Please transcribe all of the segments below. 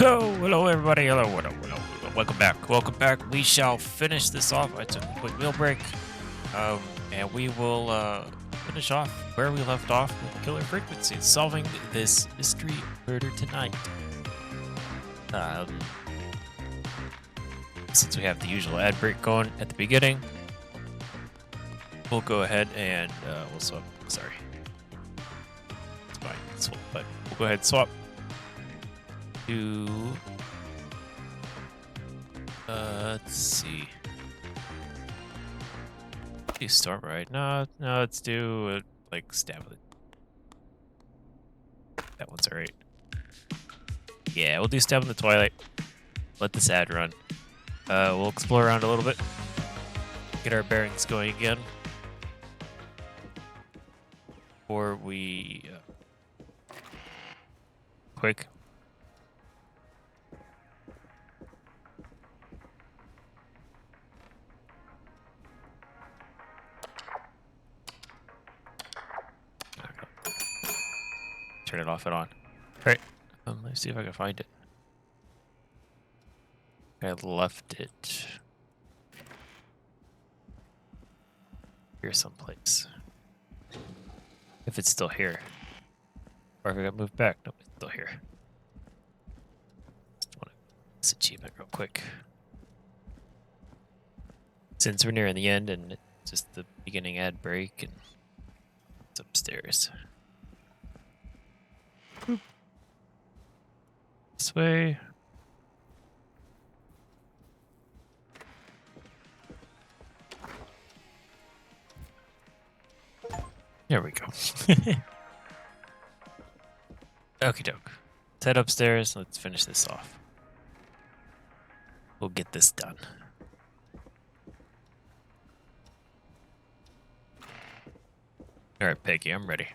Oh, hello everybody. Hello. Welcome back. Welcome back. We shall finish this off. I took a quick meal break. And we will finish off where we left off with Killer Frequency, solving this mystery murder tonight. Since we have the usual ad break going at the beginning, we'll go ahead and we'll swap. Sorry. It's fine. Swap, but we'll go ahead and swap to let's see. Do storm right? No, let's do like stab with it. That one's alright. Yeah, we'll do stab in the twilight. Let this ad run. We'll explore around a little bit. Get our bearings going again. Before we quick. Turn it off and on. Alright. Let's see if I can find it. I left it here someplace. If it's still here. Or if I got moved back. Nope, it's still here. Just want this achievement real quick. Since we're nearing the end and it's just the beginning ad break and it's upstairs. This way. There we go. Okie doke. Let's head upstairs. Let's finish this off. We'll get this done. Alright, Peggy, I'm ready.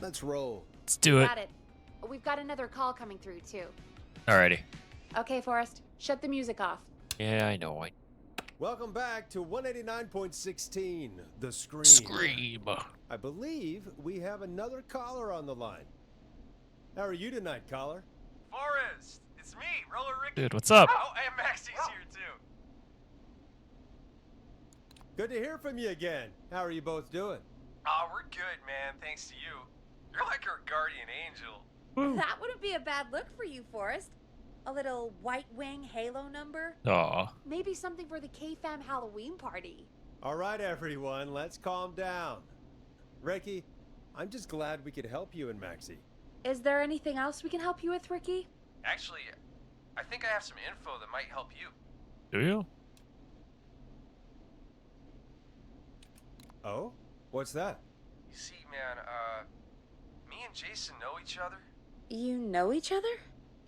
Let's roll. Let's do it. Got it. We've got another call coming through, too. Alrighty. Okay, Forrest, shut the music off. Yeah, I know. Welcome back to 189.16, The Scream. Scream. I believe we have another caller on the line. How are you tonight, caller? Forrest, it's me, Roller Ricky. Dude, what's up? Oh, and Maxie's here too. Good to hear from you again. How are you both doing? Oh, we're good, man. Thanks to you. You're like our guardian angel. Woo. That wouldn't be a bad look for you, Forrest. A little white wing halo number? Aw. Maybe something for the K-Fam Halloween party. All right, everyone, let's calm down. Ricky, I'm just glad we could help you and Maxie. Is there anything else we can help you with, Ricky? Actually, I think I have some info that might help you. Do you? Oh? What's that? You see, man, me and Jason know each other. You know each other?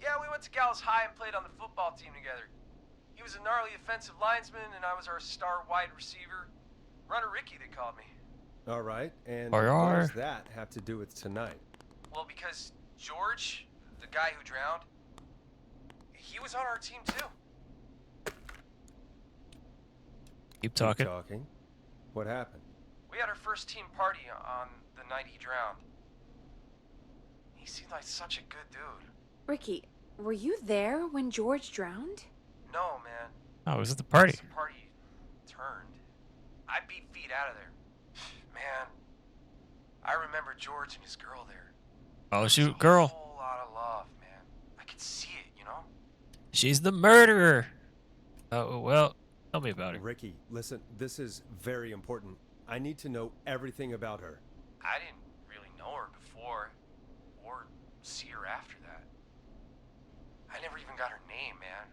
Yeah, we went to Gals High and played on the football team together. He was a gnarly offensive linesman, and I was our star wide receiver. Runner Ricky, they called me. All right, and Or what are. does that have to do with tonight? Well, because George, the guy who drowned, he was on our team too. Keep talking. Keep talking. What happened? We had our first team party on the night he drowned. He seemed like such a good dude. Ricky, were you there when George drowned? No, man. Oh, it was at the party. The party turned. I beat feet out of there. Man, I remember George and his girl there. Oh, There's shoot, a girl. whole lot of love, man. I could see it, you know? She's the murderer. Oh, well, tell me about her. Ricky, listen, this is very important. I need to know everything about her. I didn't really know her before, or see her after that. I never even got her name, man.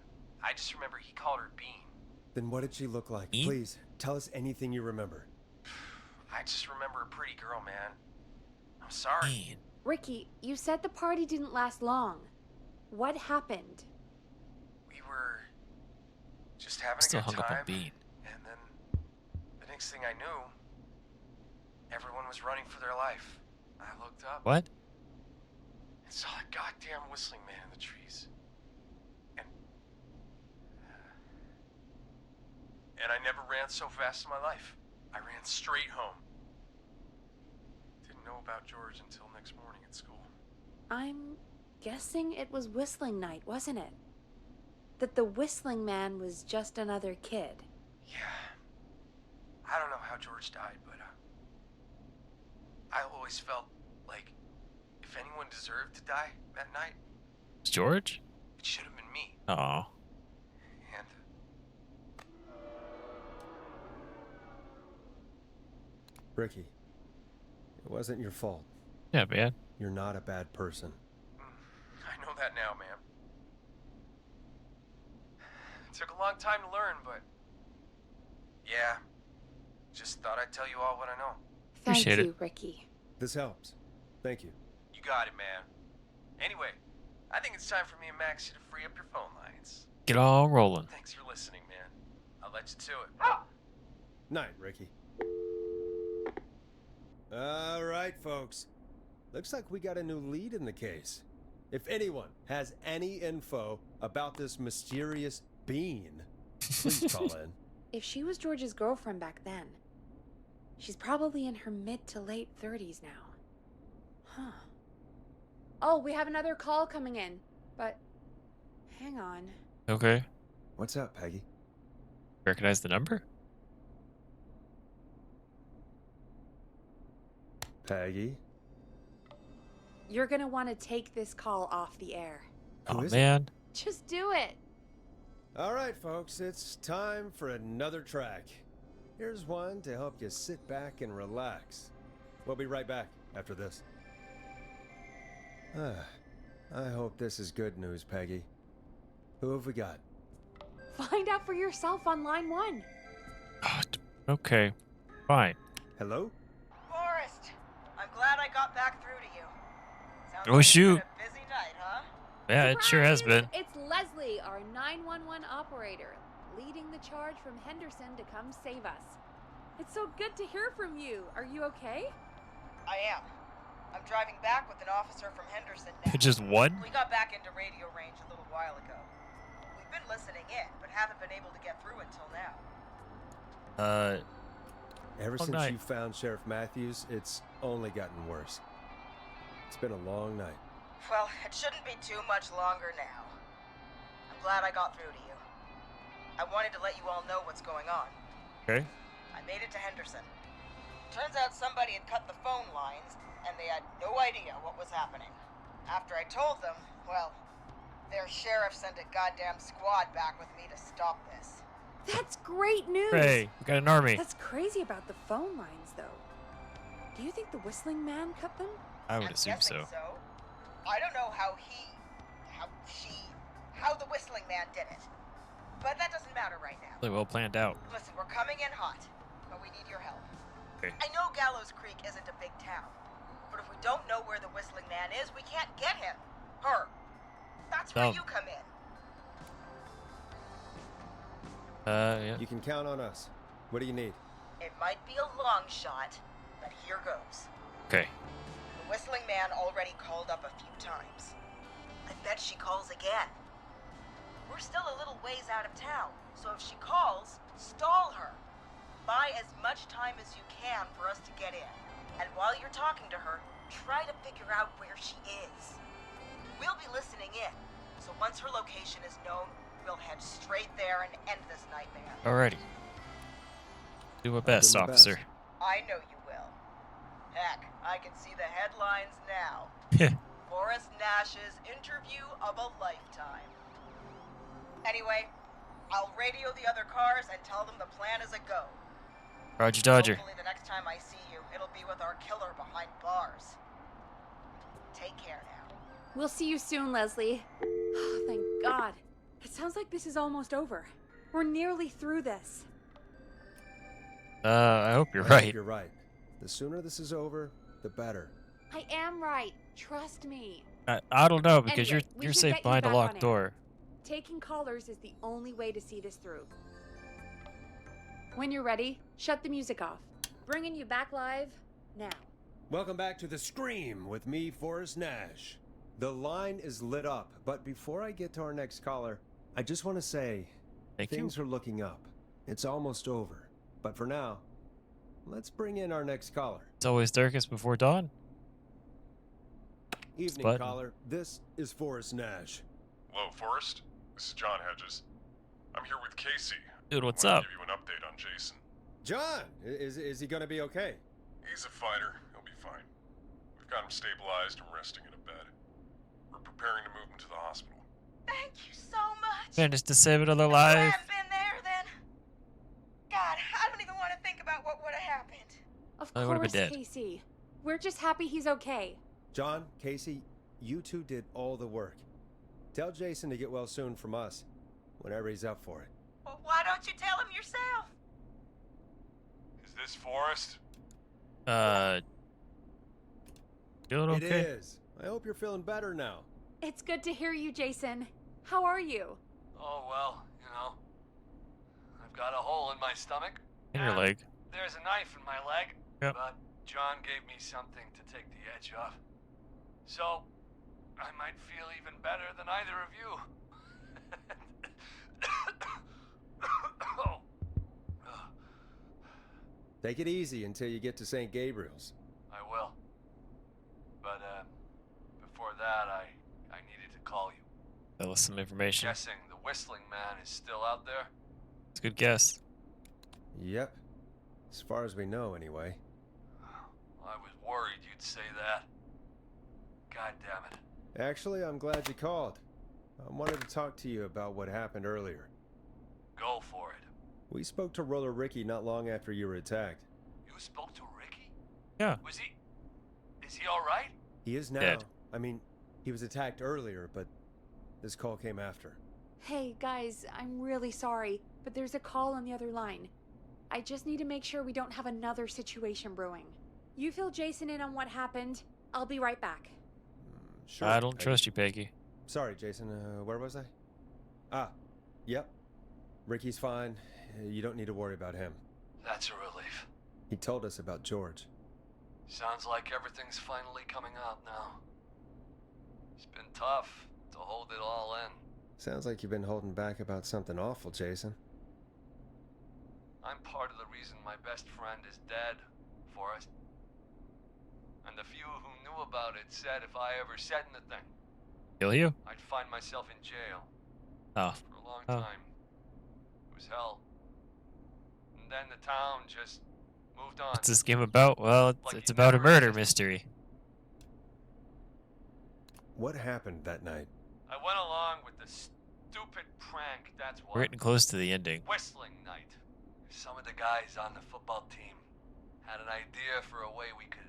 I just remember he called her Bean. Then what did she look like? Bean? Please, tell us anything you remember. I just remember a pretty girl, man. I'm sorry. Man. Ricky, you said the party didn't last long. What happened? We were just having Still a good hung up time. on Bean. And then the next thing I knew, everyone was running for their life. I looked up What? and saw that goddamn whistling man in the trees. And I never ran so fast in my life. I ran straight home. Didn't know about George until next morning at school. I'm guessing it was whistling night, wasn't it? That the whistling man was just another kid. Yeah. I don't know how George died, but I always felt like if anyone deserved to die that night, George? it should have been me. Oh. And Ricky, it wasn't your fault. Yeah, man. You're not a bad person. I know that now, man. It took a long time to learn, but yeah, just thought I'd tell you all what I know. Thank Appreciate it. you, Ricky. This helps. Thank you. You got it, man. Anyway, I think it's time for me and Maxie to free up your phone lines. Get all rolling. Thanks for listening, man. I'll let you to it. Night, Ricky. All right, folks. Looks like we got a new lead in the case. If anyone has any info about this mysterious being, please call in. If she was George's girlfriend back then, she's probably in her mid to late 30s now. Huh. Oh, we have another call coming in, but hang on. Okay. What's up, Peggy? Recognize the number? Peggy? You're gonna want to take this call off the air. Who Oh, is it? man. Just do it. All right, folks, it's time for another track. Here's one to help you sit back and relax. We'll be right back after this. I hope this is good news, Peggy. Who have we got? Find out for yourself on line 1. Oh, okay. Fine. Hello? Forrest, I'm glad I got back through to you. Sounds Oh, like it's shoot. been a busy night, huh? Yeah, it sure has been. It's Leslie, our 911 operator, leading the charge from Henderson to come save us. It's so good to hear from you. Are you okay? I am. I'm driving back with an officer from Henderson now. Just one? We got back into radio range a little while ago. We've been listening in, but haven't been able to get through until now. Ever Long since night. you found Sheriff Matthews, it's only gotten worse. It's been a long night. Well, it shouldn't be too much longer now. I'm glad I got through to you. I wanted to let you all know what's going on. Okay. I made it to Henderson. Turns out somebody had cut the phone lines, and they had no idea what was happening. After I told them, well, their sheriff sent a goddamn squad back with me to stop this. That's great news. Hey, we got an army. That's crazy about the phone lines, though. Do you think the whistling man cut them? I would I'm assume guessing so. I don't know how the whistling man did it. But that doesn't matter right now. Really well planned out. Listen, we're coming in hot, but we need your help. Okay. I know Gallows Creek isn't a big town, but if we don't know where the whistling man is, we can't get him. Her. That's where Oh. you come in. Yeah. You can count on us. What do you need? It might be a long shot, but here goes. Okay. The whistling man already called up a few times. I bet she calls again. We're still a little ways out of town, so if she calls, stall her. Buy as much time as you can for us to get in. And while you're talking to her, try to figure out where she is. We'll be listening in, so once her location is known, we'll head straight there and end this nightmare. Alrighty. Do my best, Do my best. officer. I know you will. Heck, I can see the headlines now. Forrest Nash's interview of a lifetime. Anyway, I'll radio the other cars and tell them the plan is a go. Roger Dodger. Hopefully the next time I see you, it'll be with our killer behind bars. Take care now. We'll see you soon, Leslie. Oh, thank God. It sounds like this is almost over. We're nearly through this. I hope you're I hope right. You're right. The sooner this is over, the better. I am right. Trust me. I don't know because Anyway, we you're should safe get you behind a back on locked air. door. Taking callers is the only way to see this through. When you're ready, shut the music off. Bringing you back live now. Welcome back to The Scream with me, Forrest Nash. The line is lit up, but before I get to our next caller, I just want to say Thank you. things are looking up. It's almost over. But for now, let's bring in our next caller. It's always darkest before dawn. Evening, button. caller. This is Forrest Nash. Hello, Forrest. This is John Hedges. I'm here with Casey. Dude, what's I wanna up? give you an update on Jason. John, is he gonna be okay? He's a fighter. He'll be fine. We've got him stabilized and resting in a bed. We're preparing to move him to the hospital. Thank you so much. Managed to save another If I life. hadn't been there, then... God, I don't even want to think about what would have happened. Of I would've been course, dead. Casey. We're just happy he's okay. John, Casey, you two did all the work. Tell Jason to get well soon from us, whenever he's up for it. Well, why don't you tell him yourself? Is this Forrest? Doing okay? It is. I hope you're feeling better now. It's good to hear you, Jason. How are you? Oh, well, you know. I've got a hole in my stomach. In your and leg. There's a knife in my leg. Yep. But John gave me something to take the edge off. So, I might feel even better than either of you. Oh. Take it easy until you get to St. Gabriel's. I will. But, before that, I needed to call you. That was some information. Guessing the Whistling Man is still out there? It's a good guess. Yep. As far as we know, anyway. I was worried you'd say that. God damn it. Actually, I'm glad you called. I wanted to talk to you about what happened earlier. Go for it. We spoke to Roller Ricky not long after you were attacked. You spoke to Ricky? Yeah. Is he alright? He is now. Dead. I mean, he was attacked earlier, but this call came after. Hey, guys, I'm really sorry, but there's a call on the other line. I just need to make sure we don't have another situation brewing. You fill Jason in on what happened. I'll be right back. Sure. I don't trust you, Peggy. Sorry, Jason. Where was I? Ah, yep. Ricky's fine. You don't need to worry about him. That's a relief. He told us about George. Sounds like everything's finally coming out now. It's been tough to hold it all in. Sounds like you've been holding back about something awful, Jason. I'm part of the reason my best friend is dead, Forrest. And the few who knew about it said if I ever said anything, Kill you? I'd find myself in jail Oh. for a long Oh. time. It was hell. And then the town just moved on. What's this game about? Well, it's you about a never murder existed. mystery. What happened that night? I went along with the stupid prank, that's what. We're getting close to the ending. Whistling night. Some of the guys on the football team had an idea for a way we could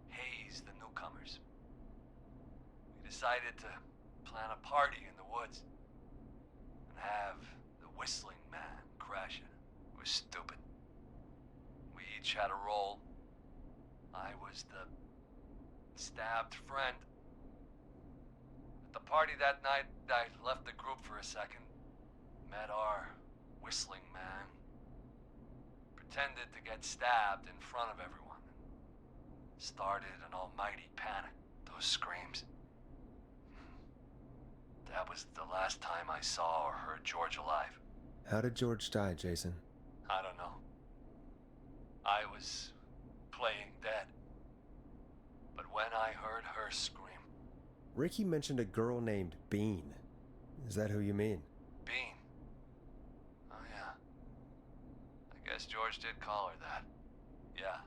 haze the newcomers. We decided to plan a party in the woods and have the Whistling Man crash it. It was stupid. We each had a role. I was the stabbed friend. At the party that night, I left the group for a second, met our Whistling Man, pretended to get stabbed in front of everyone, started an almighty panic. Those screams. That was the last time I saw or heard George alive. How did George die, Jason? I don't know. I was playing dead. But when I heard her scream, Ricky mentioned a girl named Bean. Is that who you mean? Bean. Oh yeah. I guess George did call her that. Yeah.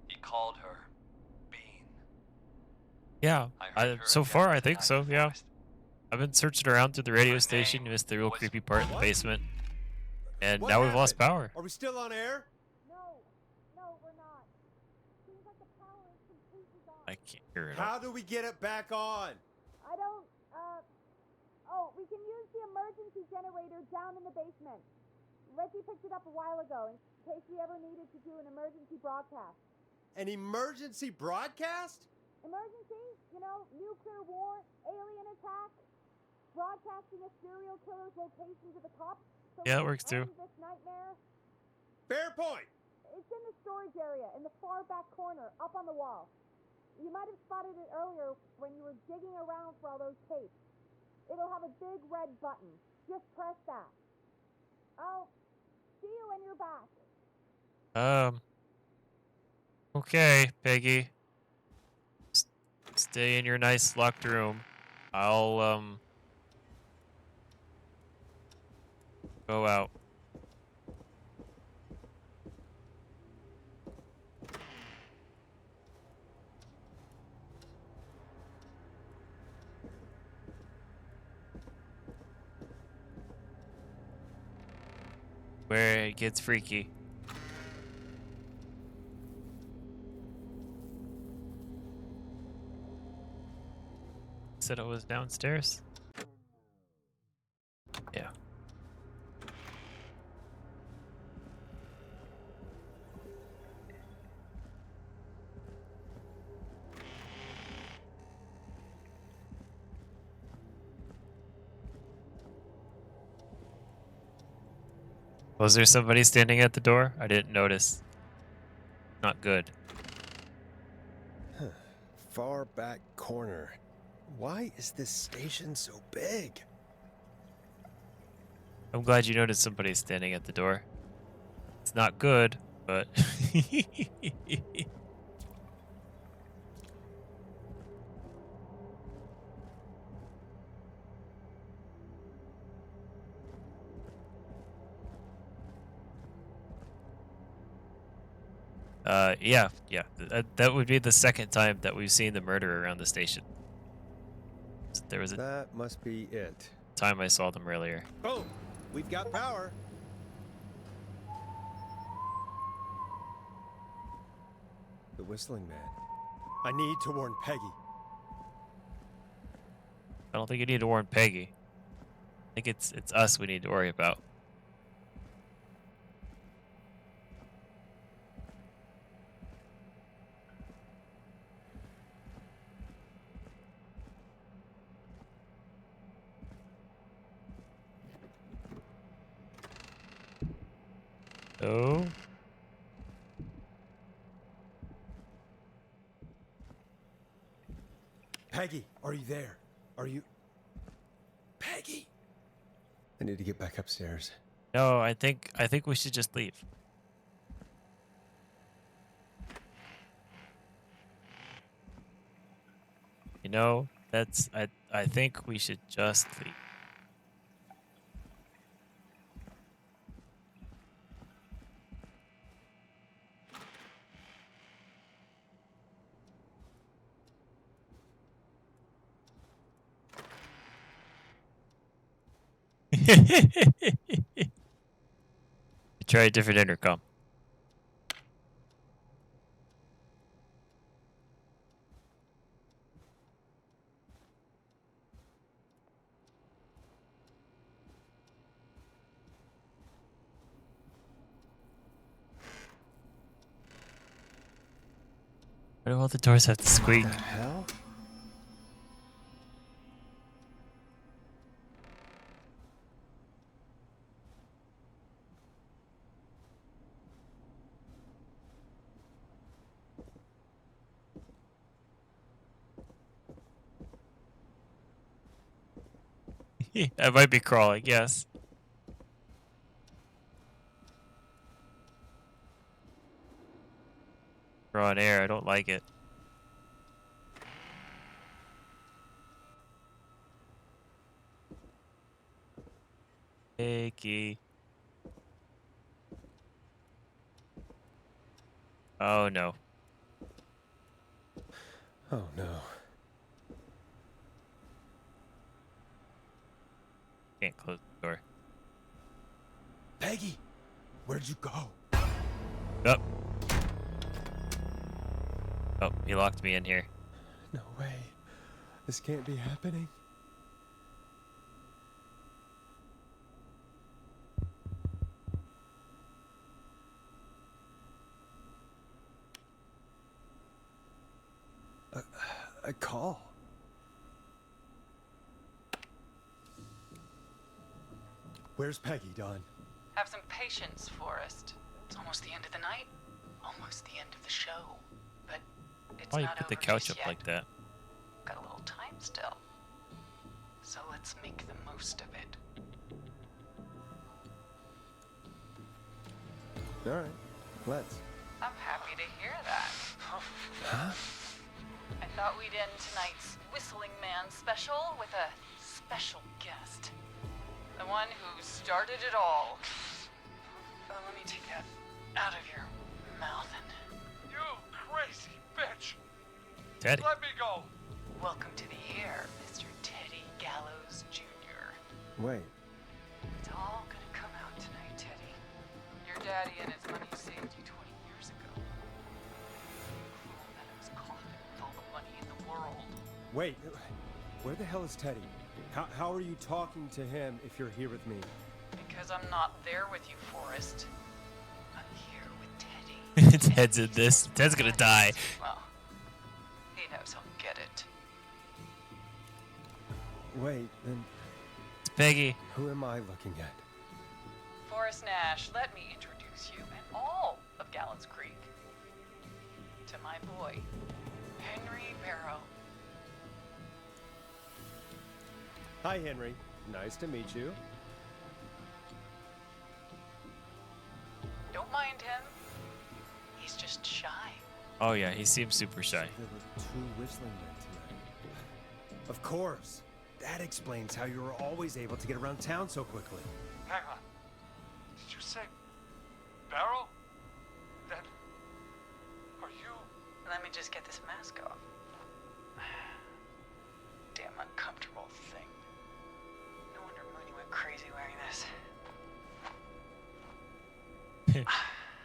He called her Bean. Yeah. I heard her So again far, I think tonight, so, yeah. Forrest. I've been searching around through the radio Her station. name You missed the real was- creepy part in the What? basement. And What now we've lost happened? power. Are we still on air? No, we're not. Seems like the power is completely gone. I can't hear it. How do we get it back on? I don't, oh, we can use the emergency generator down in the basement. Reggie picked it up a while ago in case we ever needed to do an emergency broadcast. An emergency broadcast? Emergency? You know, nuclear war, alien attack, broadcasting a serial killer's location to the cops. So Yeah, it we works too. end This nightmare. Fair point. It's in the storage area in the far back corner, up on the wall. You might have spotted it earlier when you were digging around for all those tapes. It'll have a big red button. Just press that. I'll Okay, Peggy. S- Stay in your nice locked room. I'll, go out. Where it gets freaky. Said it was downstairs? Yeah. Was there somebody standing at the door? I didn't notice. Not good. Far back corner. Why is this station so big? I'm glad you noticed somebody standing at the door. It's not good, but yeah. That would be the second time that we've seen the murder around the station. There was a That must be it. time I saw them earlier. Boom! We've got power. The whistling man. I need to warn Peggy. I don't think you need to warn Peggy. I think it's us we need to worry about. Oh. Peggy, are you there? Are you... Peggy! I need to get back upstairs. No, I think we should just leave. You know, I think we should just leave. Try a different intercom. Why do all the doors have to squeak? What the hell? I might be crawling, yes. Raw on air, I don't like it. Icky. Oh no. Oh no. Can't close the door. Peggy! Where'd you go? Oh. Oh, he locked me in here. No way. This can't be happening. A call. Where's Peggy, Don? Have some patience, Forrest. It's almost the end of the night, almost the end of the show. But it's Why you not put the over couch just up yet. like that? Got a little time still. So let's make the most of it. All right, let's. I'm happy to hear that. Huh? I thought we'd end tonight's Whistling Man special with a special guest. The one who started it all. Let me take that out of your mouth and... You crazy bitch! Teddy. Let me go! Welcome to the air, Mr. Teddy Gallows Jr. Wait. It's all gonna come out tonight, Teddy. Your daddy and his money saved you 20 years ago. Cruel Meadows coffin with all the money in the world. Wait. Where the hell is Teddy? How are you talking to him if you're here with me? Because I'm not there with you, Forrest. I'm here with Teddy. Ted's in this. Ted's gonna die. Well, he knows he'll get it. Wait, then It's Peggy. who am I looking at? Forrest Nash, let me introduce you and all of Gallows Creek to my boy, Henry Barrow. Hi, Henry. Nice to meet you. Don't mind him. He's just shy. Oh yeah, he seems super shy. There were 2 whistling men tonight. Of course. That explains how you were always able to get around town so quickly. Hang on. Did you say Barrow? Then are you? Let me just get this mask off. Damn uncomfortable thing. No wonder Mooney went crazy wearing this.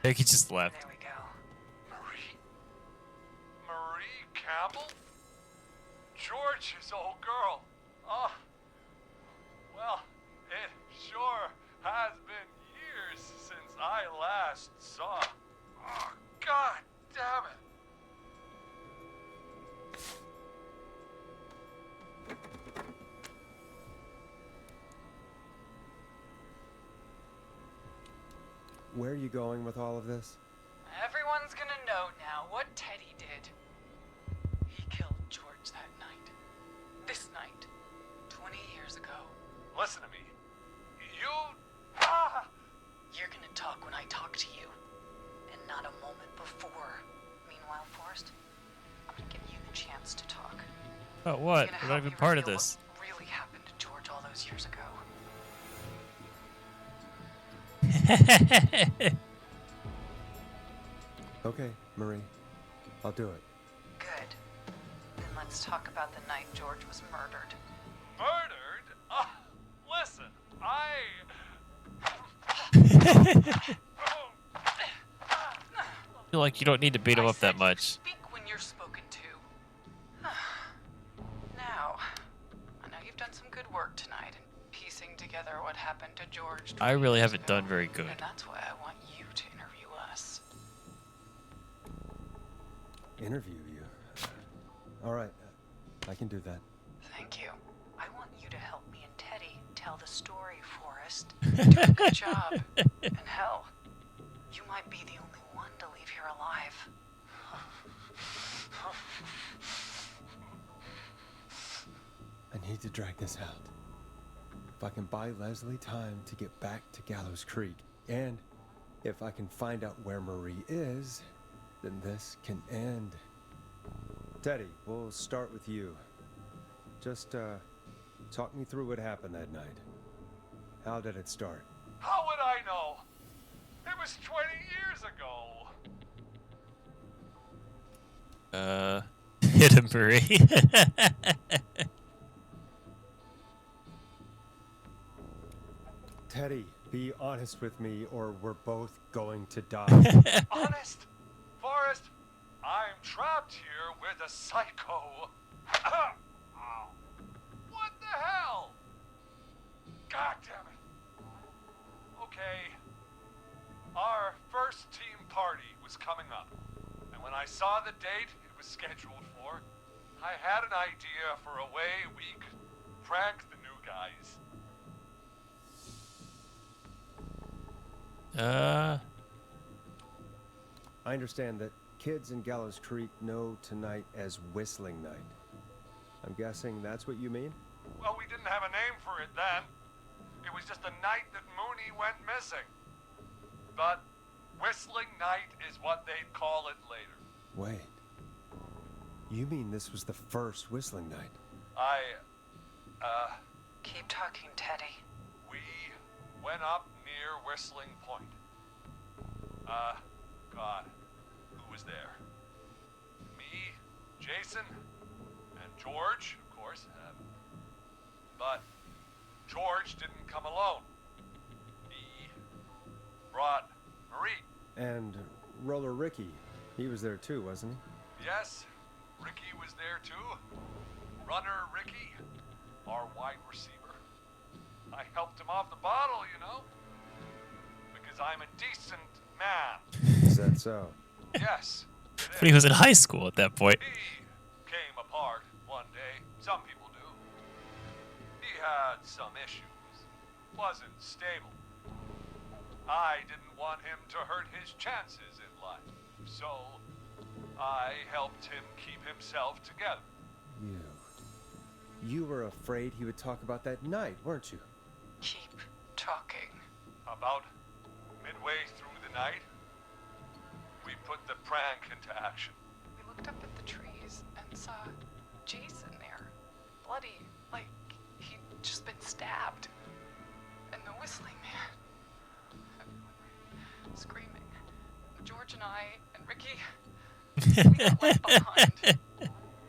Peggy just left. There we go. Marie Campbell? George's old girl. Oh, well, it sure has been years since I last saw. Oh, God damn it. Where are you going with all of this? Everyone's gonna know now what Teddy did. He killed George that night. This night. 20 years ago. Listen to me. You. Ah! You're gonna talk when I talk to you. And not a moment before. Meanwhile, Forrest, I'm gonna give you the chance to talk. Oh what? You're We're gonna not help even me part of reveal this. What really happened to George all those years ago. Okay, Marie. I'll do it. Good. Then let's talk about the night George was murdered. Murdered? Listen, I feel like you don't need to beat him up that much. Speak when you're spoken to. Now, I know you've done some good work tonight in piecing together what happened to George. I 20 really years haven't ago, done very good. And that's why I want you to interview us. Interview you. All right. I can do that. Thank you. I want you to help me and Teddy tell the story, Forrest. Do a good job. And hell, you might be the only one to leave here alive. I need to drag this out. If I can buy Leslie time to get back to Gallows Creek, and if I can find out where Marie is, then this can end. Teddy, we'll start with you. Just, talk me through what happened that night. How did it start? How would I know? It was 20 years ago. Hit him, Marie. Teddy, be honest with me or we're both going to die. Honest? Forrest, I'm trapped here with a psycho. Ow. What the hell? God damn it. Okay. Our first team party was coming up. And when I saw the date it was scheduled for, I had an idea for a way we could prank the new guys. I understand that kids in Gallows Creek know tonight as Whistling Night. I'm guessing that's what you mean? Well, we didn't have a name for it then. It was just the night that Mooney went missing. But we're Whistling Night is what they'd call it later. Wait. You mean this was the first whistling night? Keep talking, Teddy. We went up near Whistling Point. God, who was there? Me, Jason, and George, of course. But George didn't come alone. He brought Marie. And Roller Ricky, he was there too, wasn't he? Yes, Ricky was there too. Runner Ricky, our wide receiver. I helped him off the bottle, you know. Because I'm a decent man. Is that so? Yes. But he was in high school at that point. He came apart one day. Some people do. He had some issues. Wasn't stable. I didn't want him to hurt his chances in life. So, I helped him keep himself together. You were afraid he would talk about that night, weren't you? Keep talking. About midway through the night, we put the prank into action. We looked up at the trees and saw Jason there. Bloody, like he'd just been stabbed. And the whistling man. Everyone screaming. George and I and Ricky, we got left behind.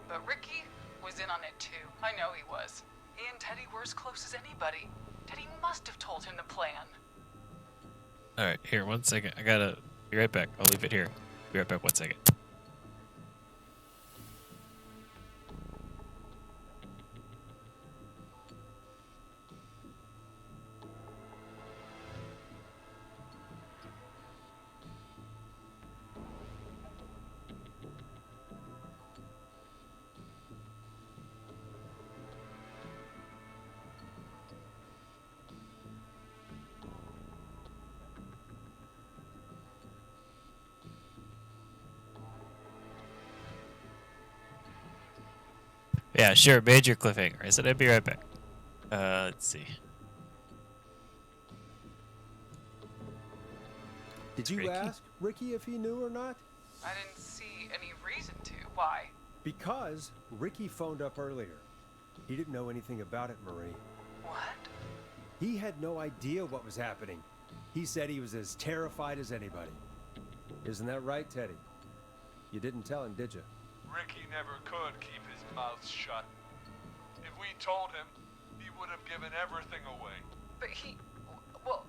But Ricky was in on it too. I know he was. He and Teddy were as close as anybody. Teddy must have told him the plan. All right, here, 1 second. I gotta be right back. I'll leave it here. Be right back. 1 second. Yeah, sure. Major cliffhanger. I said I'd be right back. Let's see. Did you Ricky? ask Ricky if he knew or not? I didn't see any reason to. Why? Because Ricky phoned up earlier. He didn't know anything about it, Marie. What? He had no idea what was happening. He said he was as terrified as anybody. Isn't that right, Teddy? You didn't tell him, did you? Ricky never could keep his mouth shut. If we told him, he would have given everything away. But he... Well...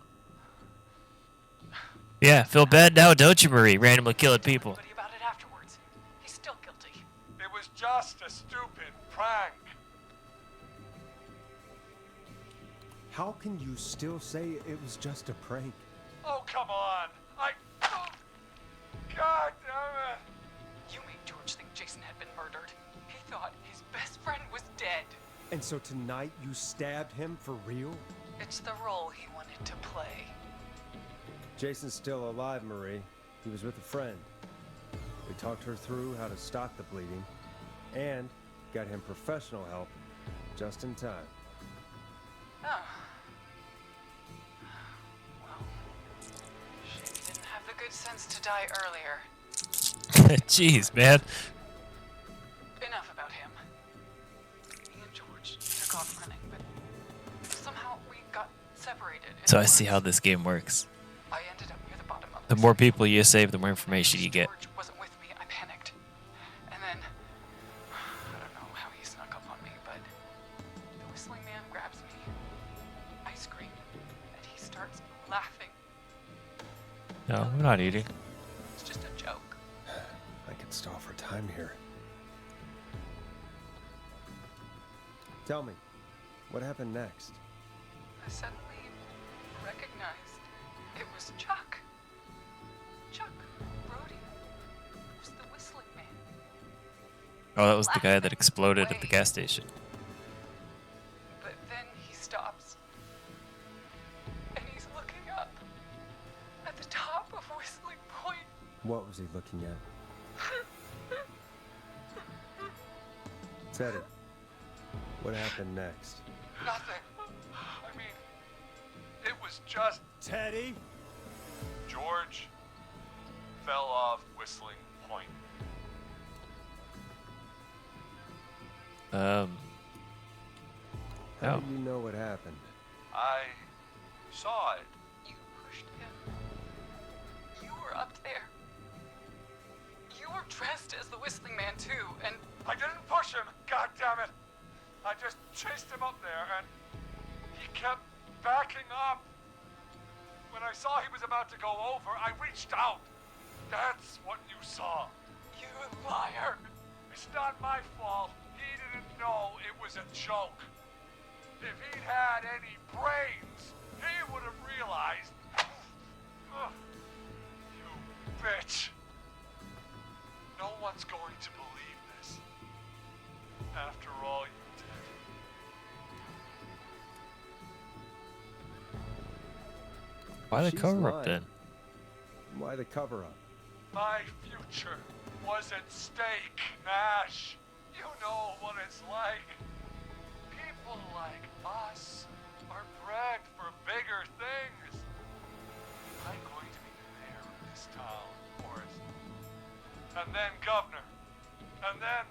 Yeah, feel bad now, don't you, Marie? Randomly killing people. But about it afterwards. He's still guilty. It was just a stupid prank. How can you still say it was just a prank? Oh, come on. Oh, God damn it. You made George think Jason had been murdered. He thought his best friend was dead. And so tonight you stabbed him for real? It's the role he wanted to play. Jason's still alive, Marie. He was with a friend. We talked her through how to stop the bleeding and got him professional help just in time. Oh. Well, she didn't have the good sense to die earlier. Jeez, man. Enough about him. Me and George took off running, but somehow we got separated. So I see how this game works. I ended up near the bottom of The more people you save, the more information you get. George wasn't with me. I panicked. And then, I don't know how he snuck up on me, but the whistling man grabs me. I scream, and he starts laughing. No, we're not eating. It's just a joke. I could stall for time here. Tell me, what happened next? I suddenly recognized it was Chuck. Chuck Brody was the whistling man. Oh, that was the guy that exploded at the gas station. But then he stops. And he's looking up at the top of Whistling Point. What was he looking at? Teddy, what happened next? Nothing. I mean, it was just Teddy? George fell off Whistling Point. How Oh. do you know what happened? I saw it. You pushed him. You were up there. You were dressed as the Whistling Man too, and I didn't push him, god damn it! I just chased him up there and he kept backing up. When I saw he was about to go over, I reached out. That's what you saw. you liar. It's not my fault. He didn't know it was a joke. If he'd had any brains, he would have realized. Ugh, you bitch. No one's going to believe this. After all you did. Why the She's cover up lying. then? Why the cover up? My future was at stake, Nash. You know what it's like. People like us are bred for bigger things. I'm going to be the mayor of this town, Forrest. And then governor. And then,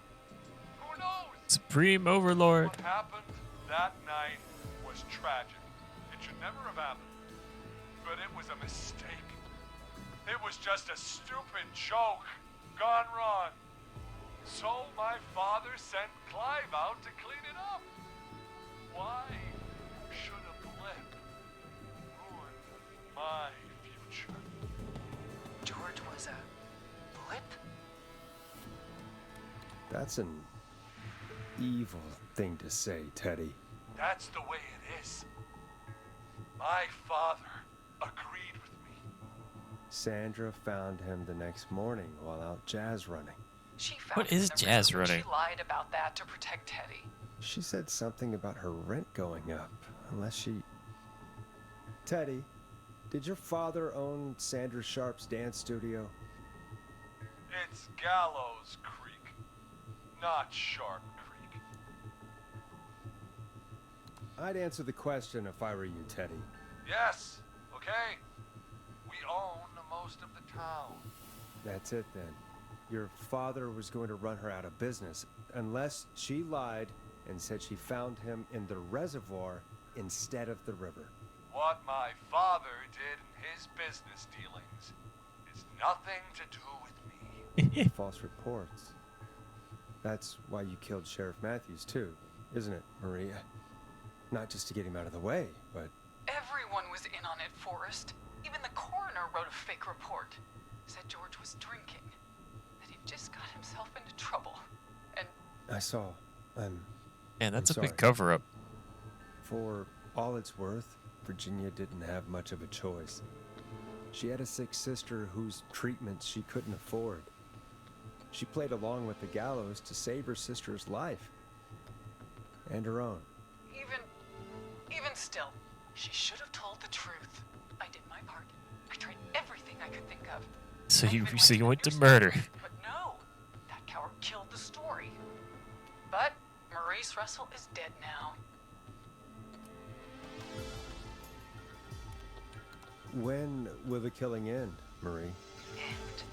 who knows? Supreme Overlord. What happened that night was tragic. It should never have happened. But it was a mistake. It was just a stupid joke gone wrong. So my father sent Clive out to clean it up. Why should a blip ruin my future? George was a blip? That's an evil thing to say, Teddy. That's the way it is. My father agreed with me. Sandra found him the next morning while out jazz running. She found What him is in the jazz room, and running? She lied about that to protect Teddy. She said something about her rent going up, unless she... Teddy, did your father own Sandra Sharp's dance studio? It's Gallows Creek, not Sharp Creek. I'd answer the question if I were you, Teddy. Yes, okay. We own most of the town. That's it then. Your father was going to run her out of business unless she lied and said she found him in the reservoir instead of the river. What my father did in his business dealings is nothing to do with me. False reports. That's why you killed Sheriff Matthews too, isn't it, Maria? Not just to get him out of the way, but... Everyone was in on it, Forrest. Even the coroner wrote a fake report. Said George was drinking. That he'd just got himself into trouble. And I saw. Man, that's I'm a big sorry. cover up. For all it's worth, Virginia didn't have much of a choice. She had a sick sister whose treatments she couldn't afford. She played along with the gallows to save her sister's life. And her own. even still, she should have told the truth. I did my part. I tried everything I could think of. So I you even went to news murder. stories, But no, that coward killed the story. But Maurice Russell is dead now. When will the killing end, Marie? End?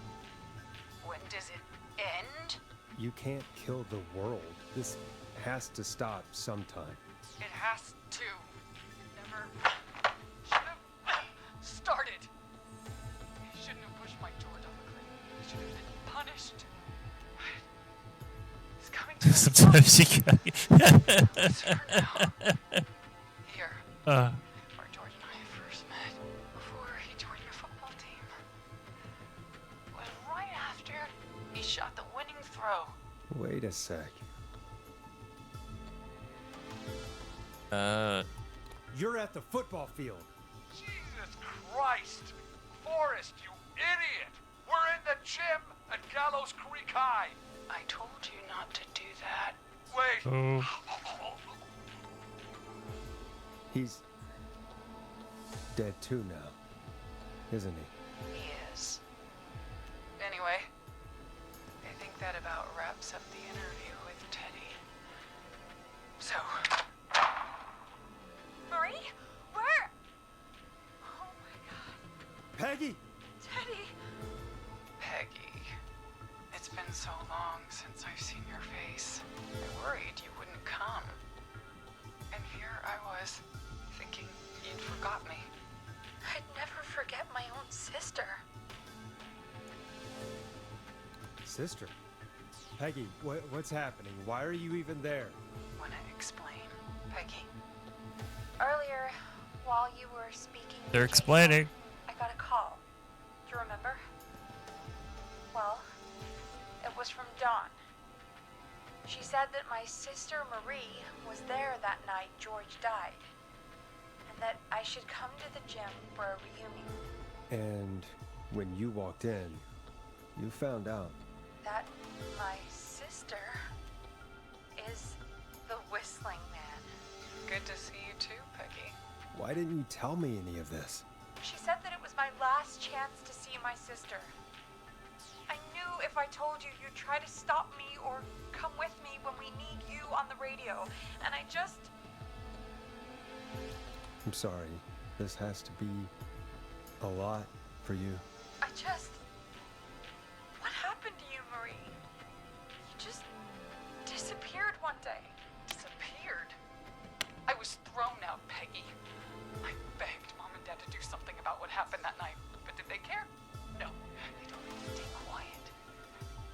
When does it end? You can't kill the world. This has to stop sometime. It has to. Never should have started. He shouldn't have pushed my George off a cliff. He should have been punished. He's coming to his Sometimes you got. It's her now. Here, where George and I first met, before he joined your football team. It was right after he shot the winning throw. Wait a sec. You're at the football field. Jesus Christ! Forrest, you idiot! We're in the gym at Gallows Creek High. I told you not to do that. Wait. Oh. He's dead too now, isn't he? He is. Anyway, I think that about wraps up the interview with Teddy. So, Marie? Where? Oh my god. Peggy! Teddy! so long since I've seen your face. I worried you wouldn't come. And here I was, thinking you'd forgot me. I'd never forget my own sister. Sister? Peggy, what's happening? Why are you even there? Wanna explain, Peggy? Earlier, while you were speaking, They're explaining. I got a call. Do you remember? Well, it was from Dawn. She said that my sister Marie was there that night George died, and that I should come to the gym for a reunion. And when you walked in, you found out. That my sister is the Whistling Man. Good to see you too, Peggy. Why didn't you tell me any of this? She said that it was my last chance to see my sister. I knew if I told you, you'd try to stop me or come with me when we need you on the radio. And I just... I'm sorry. This has to be a lot for you. What happened to you, Marie? You just disappeared one day. Disappeared? I was thrown out, Peggy. I begged Mom and Dad to do something about what happened that night, but did they care? No, they told me to stay quiet.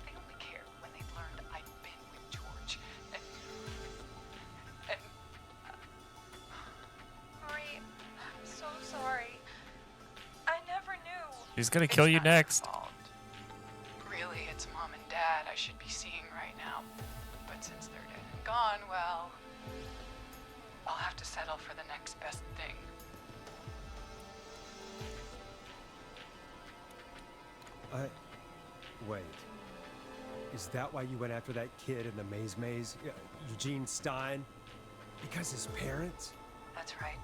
They only cared when they learned I'd been with George. And Marie, I'm so sorry. I never knew. He's gonna kill you It's not your next. fault. Really, it's Mom and Dad I should be seeing right now. But since they're dead and gone, well, I'll have to settle for the next best thing. Wait. Is that why you went after that kid in the maze? Eugene Stein? Because his parents? That's right.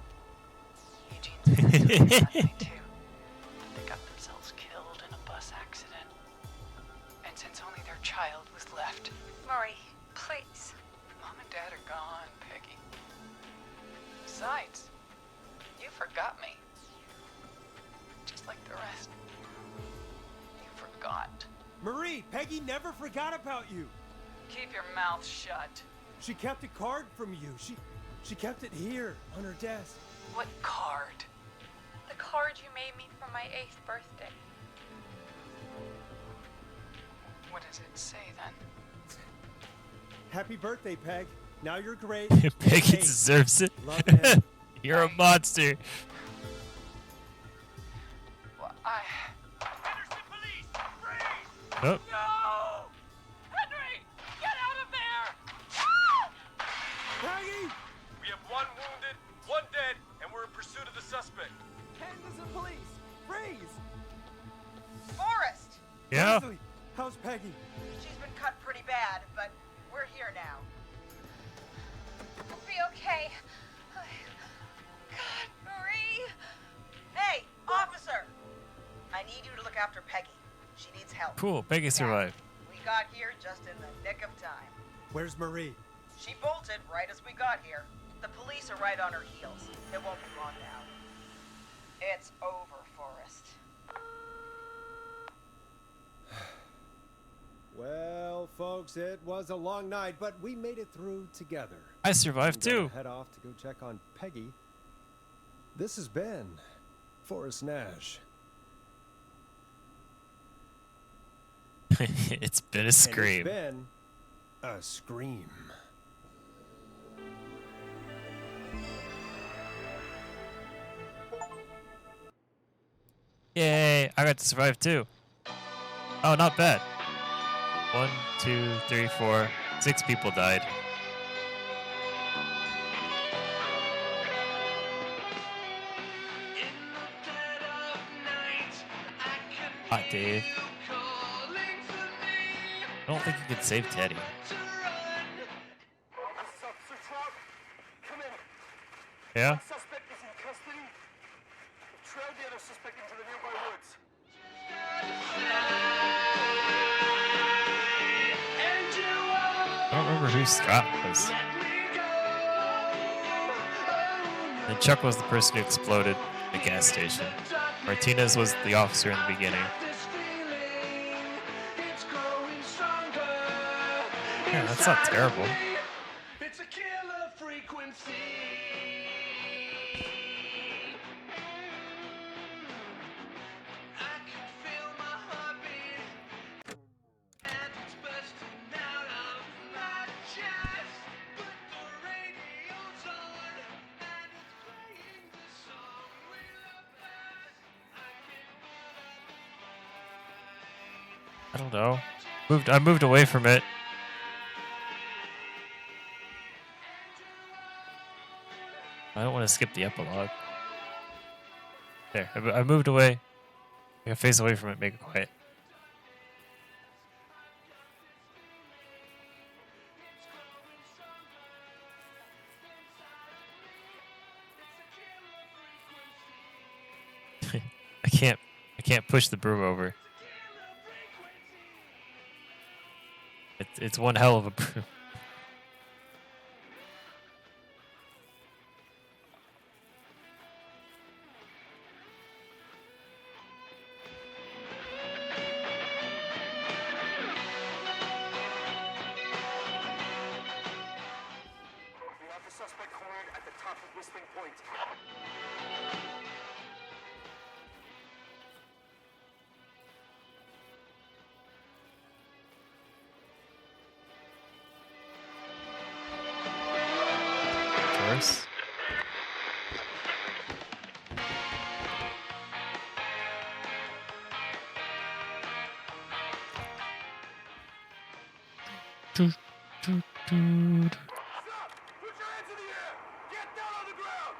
Eugene's parents were here that night too. They got themselves killed in a bus accident. And since only their child was left, Marie, please. Mom and Dad are gone, Peggy. Besides, you forgot me. Just like the rest. You forgot. Marie, Peggy never forgot about you. Keep your mouth shut. She kept a card from you. She kept it here on her desk. What card? The card you made me for my 8th birthday. What does it say then? Happy birthday, Peg. Now you're great. Peggy Hey, deserves it. love him. You're a monster. Well, Oh, No! Henry! Get out of there! Peggy! We have one wounded, one dead, and we're in pursuit of the suspect. Candace and police! Freeze! Forrest! yeah. Leslie, how's Peggy? She's been cut pretty bad, but we're here now. I'll be okay. God, Marie. Hey, officer! I need you to look after Peggy. She needs help. Cool. Peggy survived. We got here just in the nick of time. Where's Marie? She bolted right as we got here. The police are right on her heels. It won't be long now. It's over, Forrest. Well, folks, it was a long night, but we made it through together. I survived I'm gonna too. head off to go check on Peggy. This has been Forrest Nash. It's been a And scream. it's been a scream. Yay! I got to survive too. Oh, not bad. 1, 2, 3, 4, 6 people died. Hot Dave. I don't think you could save Teddy. Yeah? Suspect is in custody. We've trailed the other suspect into the nearby woods. I don't remember who Scott was. And Chuck was the person who exploded the gas station. Martinez was the officer in the beginning. Yeah, that's not terrible. It's a killer frequency. I can feel my heartbeat and it's bursting out of my chest. But the radio's on and it's playing the song we love best. I can't I don't know. I moved away from it. I don't want to skip the epilogue. There, I moved away. I can face away from it, make it quiet. I can't push the broom over. It's one hell of a broom. We have the suspect cornered at the top of Whistling Point. Taurus. Stop! Put your hands in the air! Get down on the ground!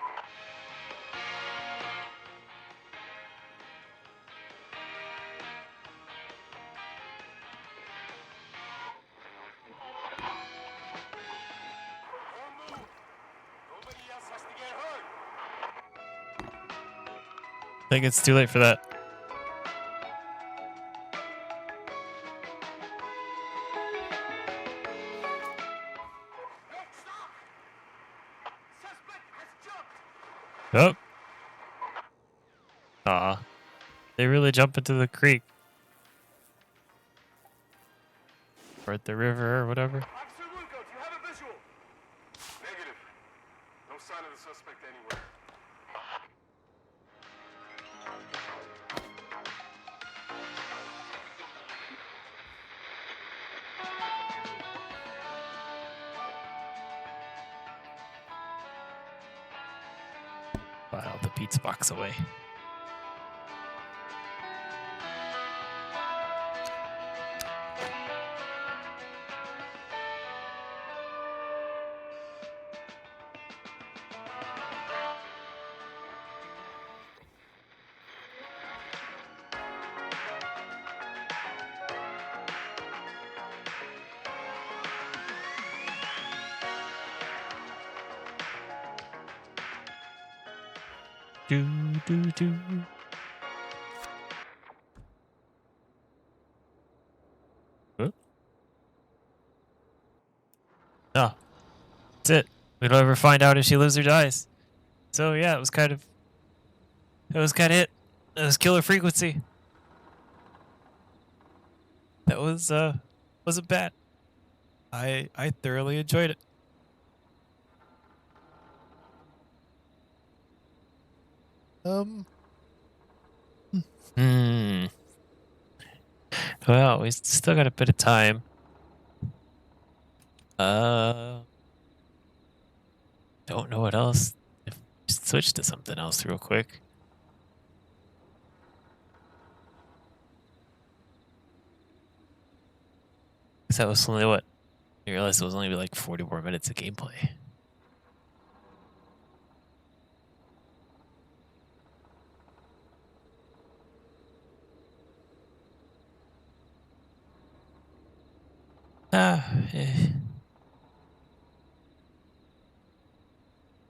Don't move! Nobody else has to get hurt! I think it's too late for that. No, stop! Suspect has jumped! Oh. Aw. They really jump into the creek. Or at the river or whatever. Officer Wilco, do you have a visual? Negative. No sign of the suspect anywhere. File the pizza box away. Do do do. Huh? No. That's it. We don't ever find out if she lives or dies. So yeah, it was kind of it. It was killer frequency. That was wasn't bad. I thoroughly enjoyed it. Hmm. Well, we still got a bit of time. Don't know what else. Just switch to something else real quick. Cause that was only what? I realized it was only like 40 more minutes of gameplay.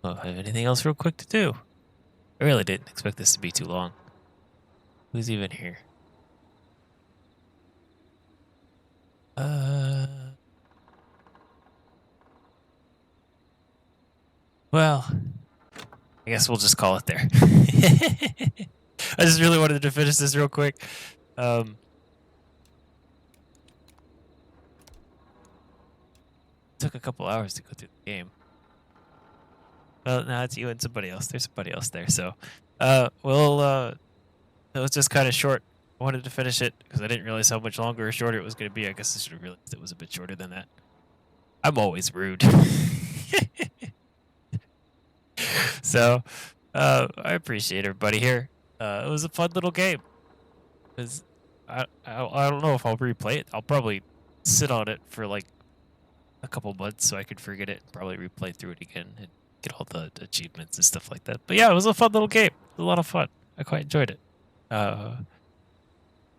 Well, have anything else real quick to do? I really didn't expect this to be too long. Who's even here? Well, I guess we'll just call it there. I just really wanted to finish this real quick. took a couple hours to go through the game. Well, no, it's you and somebody else. There's somebody else there. So, it was just kind of short. I wanted to finish it because I didn't realize how much longer or shorter it was going to be. I guess I should have realized it was a bit shorter than that. I'm always rude. So, I appreciate everybody here. It was a fun little game. Cause I don't know if I'll replay it. I'll probably sit on it for like a couple months so I could forget it and probably replay through it again and get all the achievements and stuff like that. But yeah, it was a fun little game. It was a lot of fun. I quite enjoyed it.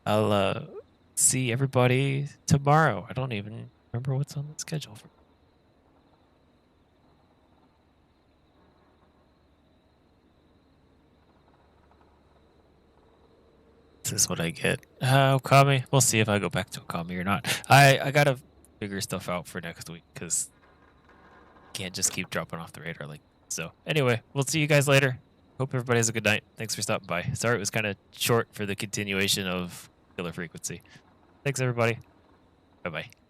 I'll see everybody tomorrow. I don't even remember what's on the schedule for. This is what I get. Okami. We'll see if I go back to Okami or not. I gotta figure stuff out for next week because can't just keep dropping off the radar like. So anyway, we'll see you guys later. Hope everybody has a good night. Thanks for stopping by. Sorry it was kind of short for the continuation of Killer Frequency. Thanks everybody. Bye bye.